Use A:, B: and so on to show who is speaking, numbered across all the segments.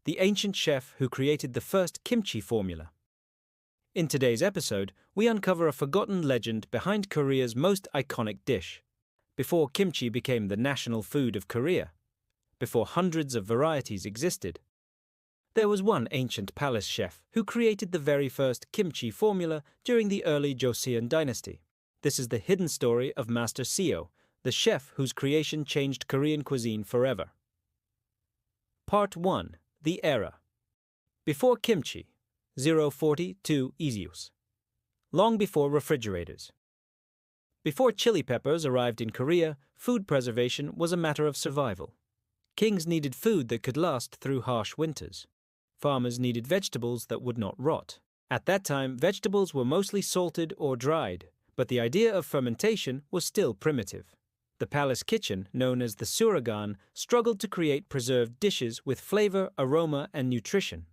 A: the ancient chef who created the first kimchi formula. In today's episode, we uncover a forgotten legend behind Korea's most iconic dish. Before kimchi became the national food of Korea, before hundreds of varieties existed, there was one ancient palace chef who created the very first kimchi formula during the early Joseon dynasty. This is the hidden story of Master Seo, the chef whose creation changed Korean cuisine forever. Part 1. The Era. Before kimchi, 042 Isius. Long before refrigerators. Before chili peppers arrived in Korea, food preservation was a matter of survival. Kings needed food that could last through harsh winters. Farmers needed vegetables that would not rot. At that time, vegetables were mostly salted or dried, but the idea of fermentation was still primitive. The palace kitchen, known as the suragan, struggled to create preserved dishes with flavor, aroma, and nutrition.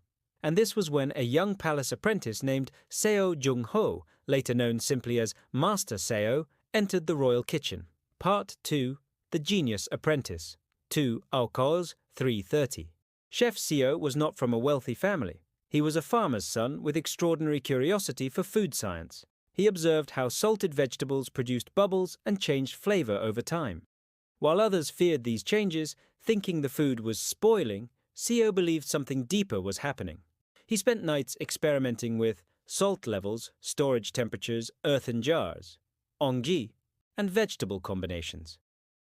A: And this was when a young palace apprentice named Seo Jung-ho, later known simply as Master Seo, entered the royal kitchen. Part 2. The Genius Apprentice. 2 Aukos 330. Chef Seo was not from a wealthy family. He was a farmer's son with extraordinary curiosity for food science. He observed how salted vegetables produced bubbles and changed flavor over time. While others feared these changes, thinking the food was spoiling, Seo believed something deeper was happening. He spent nights experimenting with salt levels, storage temperatures, earthen jars, ongji, and vegetable combinations.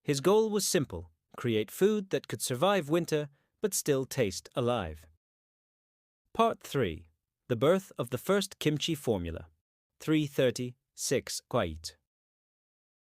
A: His goal was simple: create food that could survive winter but still taste alive. Part 3. The birth of the first kimchi formula. 336 Kwait.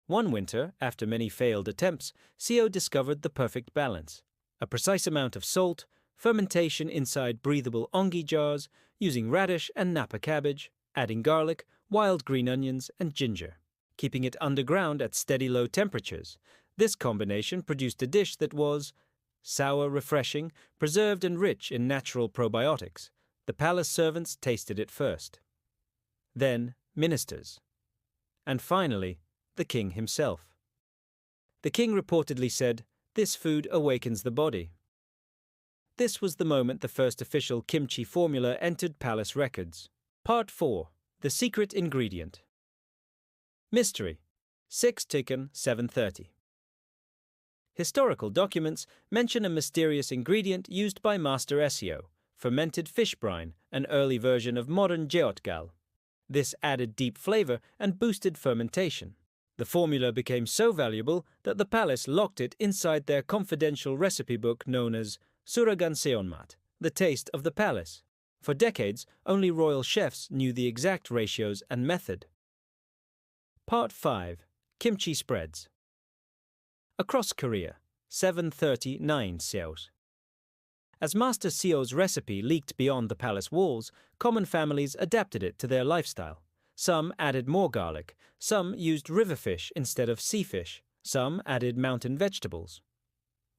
A: One winter, after many failed attempts, Seo discovered the perfect balance: a precise amount of salt, fermentation inside breathable onggi jars, using radish and napa cabbage, adding garlic, wild green onions, and ginger, keeping it underground at steady low temperatures. This combination produced a dish that was sour, refreshing, preserved and rich in natural probiotics. The palace servants tasted it first. Then ministers. And finally, the king himself. The king reportedly said, "This food awakens the body." This was the moment the first official kimchi formula entered palace records. Part 4. The secret ingredient. Mystery. 6 Tikkun 730. Historical documents mention a mysterious ingredient used by Master Seo, fermented fish brine, an early version of modern jeotgal. This added deep flavor and boosted fermentation. The formula became so valuable that the palace locked it inside their confidential recipe book known as Suragan Seonmat, the taste of the palace. For decades, only royal chefs knew the exact ratios and method. Part 5. Kimchi spreads. Across Korea, 739 Seos. As Master Seo's recipe leaked beyond the palace walls, common families adapted it to their lifestyle. Some added more garlic, some used river fish instead of sea fish, some added mountain vegetables.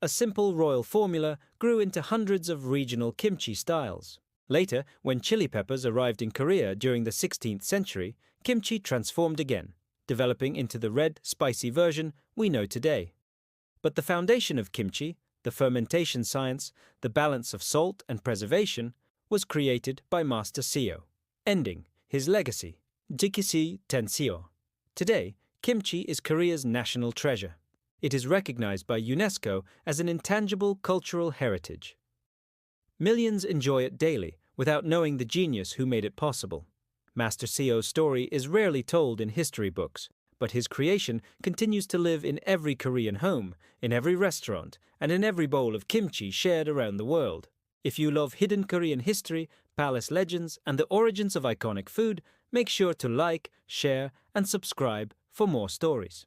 A: A simple royal formula grew into hundreds of regional kimchi styles. Later, when chili peppers arrived in Korea during the 16th century, kimchi transformed again, developing into the red, spicy version we know today. But the foundation of kimchi, the fermentation science, the balance of salt and preservation, was created by Master Seo, ending his legacy, Jikisi Tenseo. Today, kimchi is Korea's national treasure. It is recognized by UNESCO as an intangible cultural heritage. Millions enjoy it daily without knowing the genius who made it possible. Master Seo's story is rarely told in history books, but his creation continues to live in every Korean home, in every restaurant, and in every bowl of kimchi shared around the world. If you love hidden Korean history, palace legends, and the origins of iconic food, make sure to like, share, and subscribe for more stories.